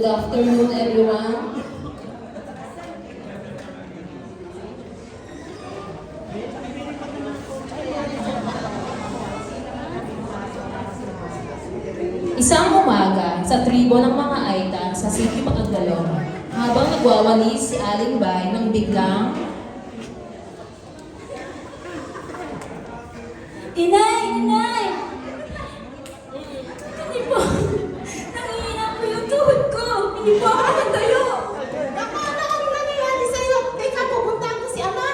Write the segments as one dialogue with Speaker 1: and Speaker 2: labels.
Speaker 1: Good afternoon, everyone. Isang umaga sa tribo ng mga Aita sa City Magdalena, habang nagwawalis si Aling Bay nang biglang,
Speaker 2: Inay! Inay! Hindi po. Nangihina po yung tuhod ko. Hindi po ako nakatayo.
Speaker 3: Naku, ano kami nangyayari sa'yo? Teka, pupuntahan ko si Ama.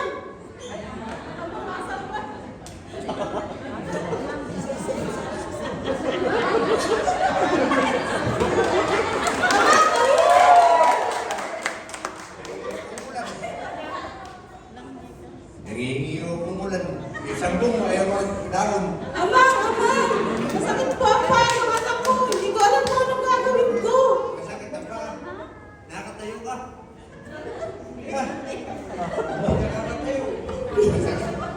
Speaker 4: Nangingiro kong ulan. Isang buong ayaw ko daron.
Speaker 3: Ama! Ama! Masakit po ang paa ng anak ko. Hindi ko alam kung anong gagawin ko.
Speaker 4: Masakit ang paa. Nakatayo ka. Kaya. Nakatayo.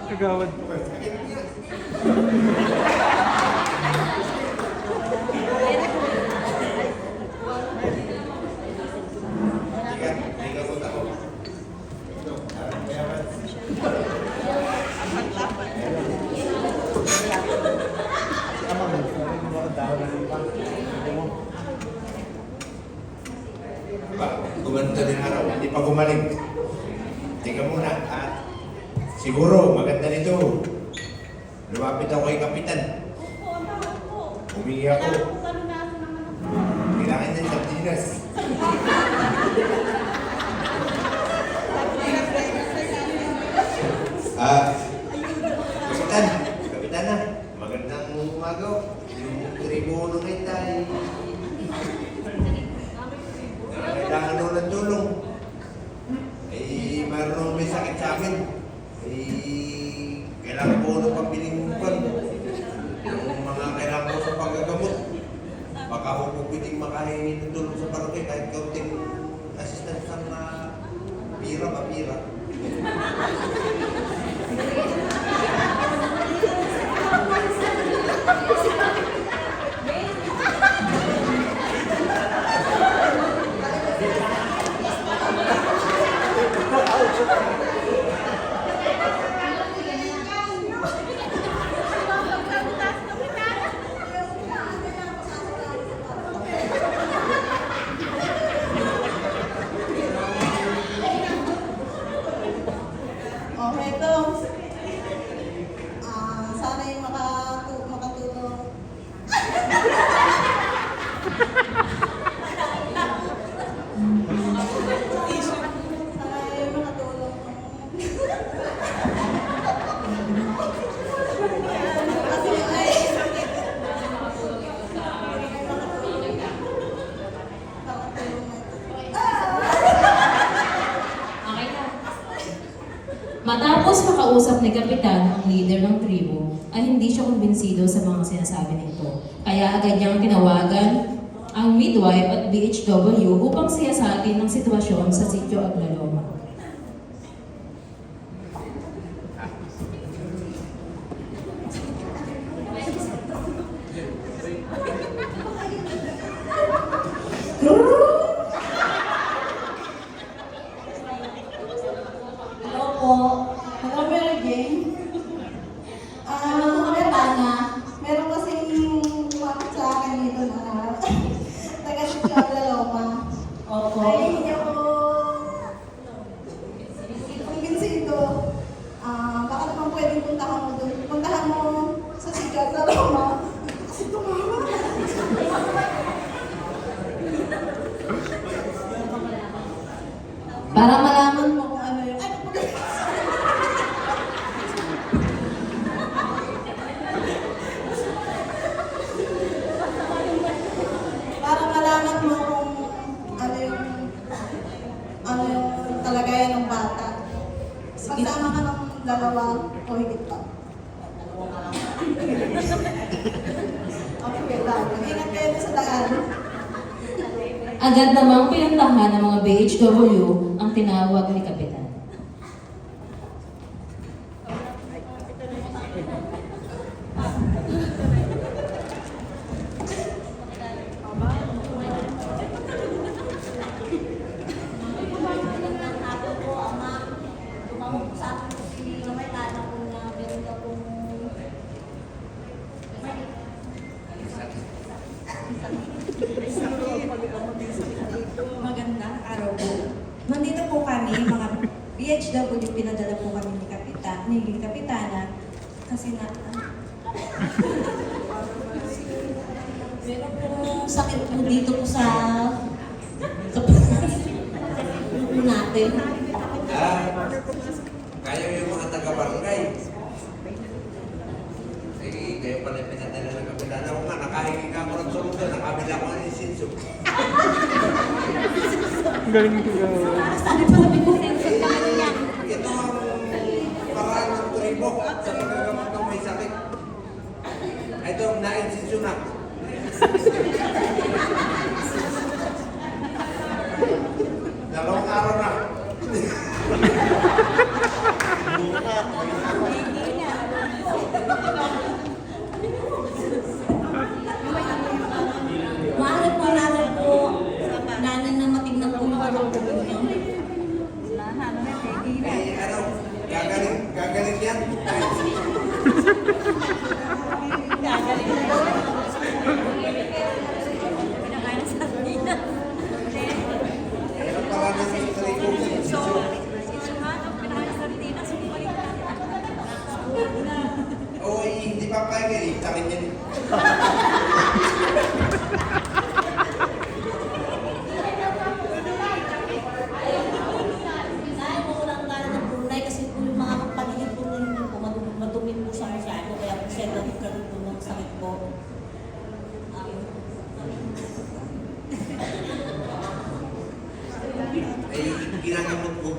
Speaker 5: Kagawad.
Speaker 4: Masakit niya. Tiga ko tako. Gumanto din araw, hindi pa gumaling. Tika muna, at siguro maganda nito. Lumapit ako kay Kapitan. Humingi ako. Kailangan niya sa Tinas. Kapitan, Kapitana, magandang umaga. Yung tribuno kita ay kailangan nyo ng tulong. Ay, mayroon may sakit sa amin. Ay, kailangan po ng pambiling buwan. Yung mga kailangan ko sa paggagamot. Baka ako po pwedeng makahingi ng tulong sa parokya kahit kaunting assistance na pira.
Speaker 3: Okay, ito. Sana yung makatulong. Sana yung makatulong. Kasi ay...
Speaker 1: okay na. Matapos makausap ni Kapitan ang leader ng tribo, ay hindi siya kumbinsido sa mga sinasabi nito. Kaya agad niyang tinawagan ang midwife at BHW upang siyasatin ang sitwasyon sa Sitio Aglaloma.
Speaker 3: Hello po. Hello, Mary Jane. Kapitana, meron kasing lumapit sa akin dito na taga Sitio Aglaloma.
Speaker 1: Opo.
Speaker 3: Ay, hindi ako kumbinsido. Baka naman pwedeng puntahan mo doon. Puntahan mo sa Sitio Aglaloma. Kasi tumawa. Para malaman mo kung ano yung... Ay, para malaman mo kung ano yung kalagayan ng bata. Magsama ka ng dalawa o higit pa. Okay lang. Mag-ingat kayo sa daan.
Speaker 1: Agad namang pinuntahan ng mga BHW ang tinawag ni Kapitan.
Speaker 2: magiging kapitana. Kasi na, meron pong sakit po dito po sa ulo natin.
Speaker 4: Kayo yung mga taga-barangay. Eh, kayo pala yung pinatala ng kapitan. Ako nga, nakahingi ka ako ng sulong doon. Nakabila ko ng isinso.
Speaker 5: Ang galing ng kagawad.
Speaker 2: Sabi pa namin po, sensor ka ano yan.
Speaker 4: Ito ang paraan ng tribo sa pagkagamot ng may sakit. Ito ang na-insinso na. Dalawang araw na.
Speaker 2: Maaari po natin po, nanan na matignan po yung anak po ninyo.
Speaker 4: Eh, ano, gagaling yan. Ang paraan ng tribo sa isinso. Oo, hindi pa kaya eh. Sakit yan.
Speaker 2: Dahil po lang gana ng Brunei kasi po yung mga paligid po ninyo po, madumi po siya masyado, kaya po siya nagkaroon po ng sakit po.
Speaker 4: Ay, ginagamot ko